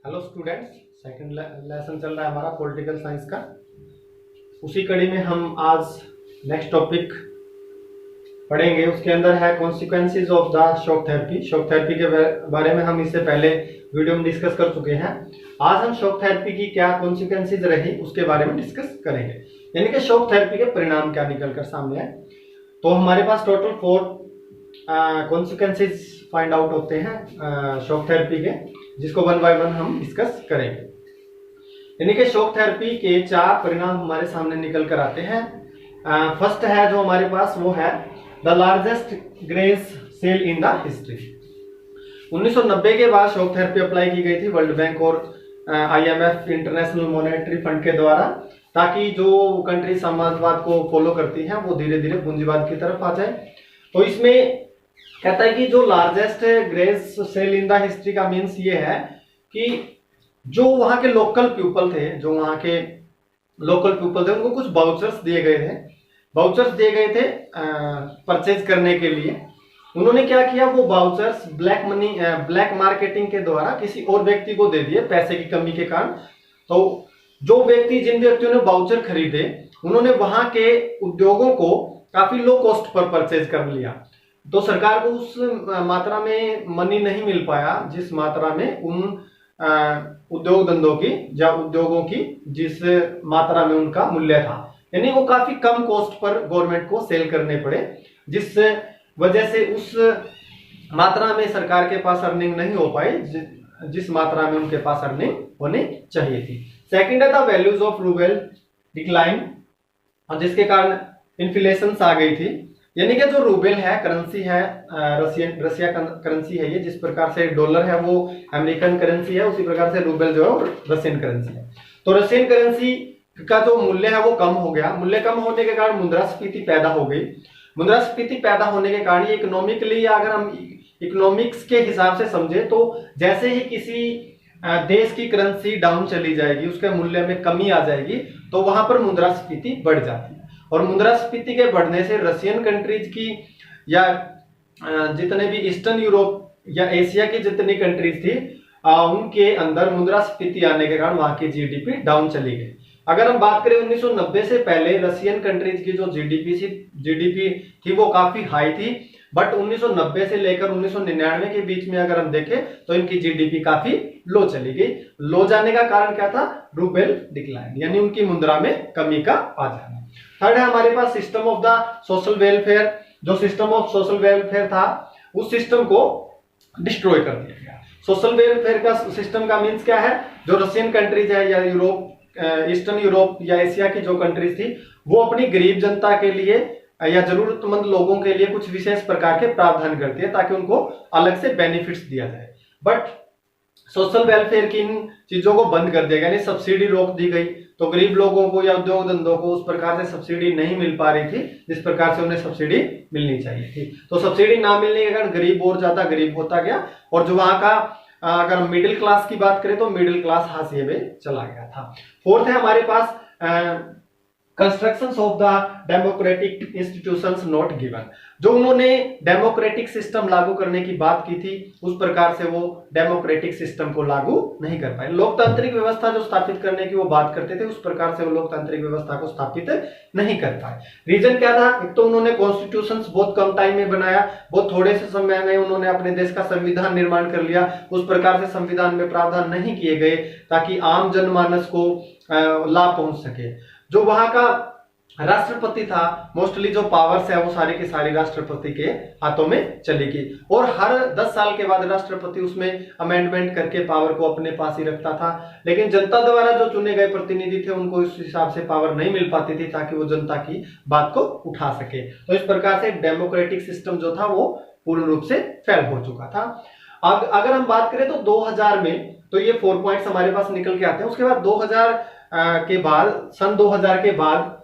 Hello students, second lesson चल रहा है हमारा पॉलिटिकल साइंस का। उसी कड़ी में हम आज नेक्स्ट टॉपिक पढ़ेंगे। उसके अंदर है consequences of the shock therapy. Shock therapy के बारे में हम इससे पहले वीडियो में डिस्कस कर चुके हैं। आज हम शॉक थेरेपी की क्या कॉन्सिक्वेंसेज रही उसके बारे में डिस्कस करेंगे, यानी कि शॉक थेरेपी के परिणाम क्या निकल कर सामने आए। तो हमारे पास टोटल 4 कॉन्सिक्वेंसेज फाइंड आउट होते हैं शॉक थेरेपी के, जिसको वन बाय वन हम डिस्कस करेंगे। यानी कि शॉक थेरेपी के 4 परिणाम हमारे सामने निकल कर आते हैं। फर्स्ट है जो हमारे पास, वो है the largest garage sale in the history. 1990 के बाद शॉक थेरेपी अप्लाई की गई थी वर्ल्ड बैंक और IMF इंटरनेशनल मॉनेटरी फंड के द्वारा, ताकि जो कंट्री समाजवाद को फॉलो करती हैं वो धीरे धीरे पूंजीवाद की तरफ आ जाए। तो इसमें कहता है कि जो largest garage sale in the history का मीन्स ये है कि जो वहां के लोकल पीपल थे, उनको कुछ बाउचर्स दिए गए थे परचेज करने के लिए। उन्होंने क्या किया, वो बाउचर्स ब्लैक मार्केटिंग के द्वारा किसी और व्यक्ति को दे दिए पैसे की कमी के कारण। तो जिन व्यक्तियों ने बाउचर खरीदे, उन्होंने वहां के उद्योगों को काफी लो कॉस्ट पर परचेज कर लिया। तो सरकार को उस मात्रा में मनी नहीं मिल पाया जिस मात्रा में उन उद्योग धंधों की या उद्योगों की जिस मात्रा में उनका मूल्य था, यानी वो काफी कम कॉस्ट पर गवर्नमेंट को सेल करने पड़े, जिस वजह से उस मात्रा में सरकार के पास अर्निंग नहीं हो पाई जिस मात्रा में उनके पास अर्निंग होनी चाहिए थी। सेकंड है the values of rouble decline, जिसके कारण इन्फ्लेशन आ गई थी। यानी कि जो रूबल है, करेंसी है, रशिया करेंसी है ये, जिस प्रकार से डॉलर है वो अमेरिकन करेंसी है, उसी प्रकार से रूबल जो है रशियन करेंसी है। तो रशियन करेंसी का जो मूल्य है वो कम हो गया। मूल्य कम होने के कारण मुद्रास्फीति पैदा हो गई। मुद्रास्फीति पैदा होने के कारण इकोनॉमिकली, अगर हम इकोनॉमिक्स के हिसाब से समझे, तो जैसे ही किसी देश की करेंसी डाउन चली जाएगी, उसके मूल्य में कमी आ जाएगी, तो वहां पर मुद्रास्फीति बढ़ जाती है। और मुद्रास्फीति के बढ़ने से रशियन कंट्रीज की या जितने भी ईस्टर्न यूरोप या एशिया की जितनी कंट्रीज थी, उनके अंदर मुद्रास्फीति आने के कारण वहां की जीडीपी डाउन चली गई। अगर हम बात करें 1990 से पहले रशियन कंट्रीज की जो जीडीपी थी वो काफी हाई थी, बट 1990 से लेकर 1999 के बीच में अगर हम देखें तो इनकी जीडीपी काफी लो चली गई। लो जाने का कारण क्या था? रूबल डिक्लाइन, यानी उनकी मुद्रा में कमी का आ जाना। थर्ड है हमारे पास system of the social welfare. जो सिस्टम ऑफ सोशल वेलफेयर था, उस सिस्टम को डिस्ट्रॉय कर दिया गया। सोशल वेलफेयर का सिस्टम का मीन्स क्या है? जो रशियन कंट्रीज है या ईस्टर्न यूरोप या एशिया की जो कंट्रीज थी, वो अपनी गरीब जनता के लिए या जरूरतमंद लोगों के लिए कुछ विशेष प्रकार के प्रावधान करती है ताकि उनको अलग से बेनिफिट्स दिया जाए। बट सोशल वेलफेयर की इन चीजों को बंद कर दिया गया, यानी सब्सिडी रोक दी गई। तो गरीब लोगों को या उद्योग धंधों को उस प्रकार से सब्सिडी नहीं मिल पा रही थी जिस प्रकार से उन्हें सब्सिडी मिलनी चाहिए थी। तो सब्सिडी ना मिलने के कारण गरीब और ज्यादा गरीब होता गया, और जो वहां का अगर हम मिडिल क्लास की बात करें तो मिडिल क्लास हाशिए में चला गया था। फोर्थ है हमारे पास constructions of the democratic institutions not given. जो उन्होंने डेमोक्रेटिक सिस्टम लागू करने की बात की थी, उस प्रकार से वो डेमोक्रेटिक सिस्टम को लागू नहीं कर पाए। लोकतांत्रिक व्यवस्था जो स्थापित करने की वो बात करते थे, उस प्रकार से वो लोकतांत्रिक व्यवस्था को स्थापित नहीं कर पाए। रीजन क्या था? एक तो उन्होंने कॉन्स्टिट्यूशंस बहुत कम टाइम में बनाया, बहुत थोड़े से समय में उन्होंने अपने देश का संविधान निर्माण कर लिया। उस प्रकार से संविधान में प्रावधान नहीं किए गए ताकि आम जनमानस को लाभ पहुंच सके। जो वहां का राष्ट्रपति था, मोस्टली जो पावर्स है वो सारी की सारी राष्ट्रपति के हाथों में चली गई, और हर 10 साल के बाद राष्ट्रपति उसमें अमेंडमेंट करके पावर को अपने पास ही रखता था। लेकिन जनता द्वारा जो चुने गए प्रतिनिधि थे, उनको इस हिसाब से पावर नहीं मिल पाती थी ताकि वो जनता की बात को उठा सके। तो इस प्रकार से डेमोक्रेटिक सिस्टम जो था वो पूर्ण रूप से फेल हो चुका था। अब अगर हम बात करें तो 2000 में, तो ये 4 पॉइंट्स हमारे पास निकल के आते हैं। उसके बाद 2000 के बाद, सन 2000 के बाद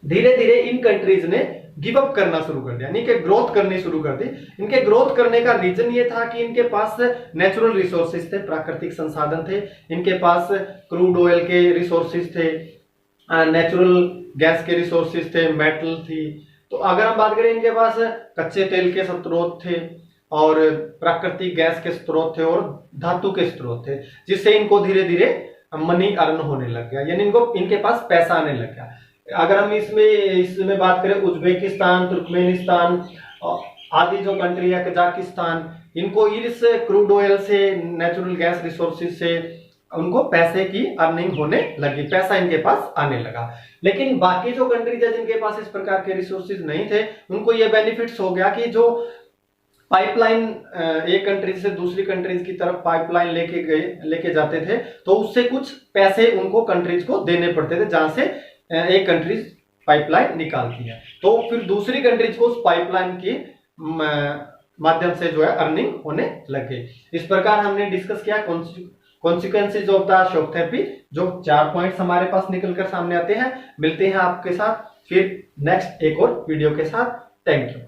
धीरे धीरे इन कंट्रीज ने गिव अप करना शुरू कर दिया, यानी कि ग्रोथ करनी शुरू कर दी। इनके ग्रोथ करने का रीजन ये था कि इनके पास नेचुरल रिसोर्सेज थे, प्राकृतिक संसाधन थे, इनके पास क्रूड ऑयल के रिसोर्सेज थे, नेचुरल गैस के रिसोर्सेज थे, मेटल थी। तो अगर हम बात करें, इनके पास कच्चे तेल के स्रोत थे, और प्राकृतिक गैस के स्रोत थे और धातु के स्रोत थे, जिससे इनको धीरे धीरे मनी अर्न होने लग गया, यानी इनके पास पैसा आने लग गया। अगर हम इसमें बात करें, उज्बेकिस्तान, तुर्कमेनिस्तान आदि जो कंट्री है, कजाकिस्तान, इनको इस क्रूड ऑयल से, नेचुरल गैस रिसोर्सेज से उनको पैसे की अर्निंग होने लगी, पैसा इनके पास आने लगा। लेकिन बाकी जो कंट्रीज है जिनके पास इस प्रकार के रिसोर्सेज नहीं थे, उनको ये बेनिफिट्स हो गया कि जो पाइपलाइन एक कंट्री से दूसरी कंट्रीज की तरफ पाइपलाइन लेके जाते थे, तो उससे कुछ पैसे उनको कंट्रीज को देने पड़ते थे, जहां से एक कंट्रीज पाइपलाइन निकालती है, तो फिर दूसरी कंट्रीज को उस पाइपलाइन की माध्यम से जो है अर्निंग होने लगे। इस प्रकार हमने डिस्कस किया consequences of the Ashok therapy, जो 4 पॉइंट्स हमारे पास निकलकर सामने आते हैं। मिलते हैं आपके साथ फिर नेक्स्ट एक और वीडियो के साथ। Thank you.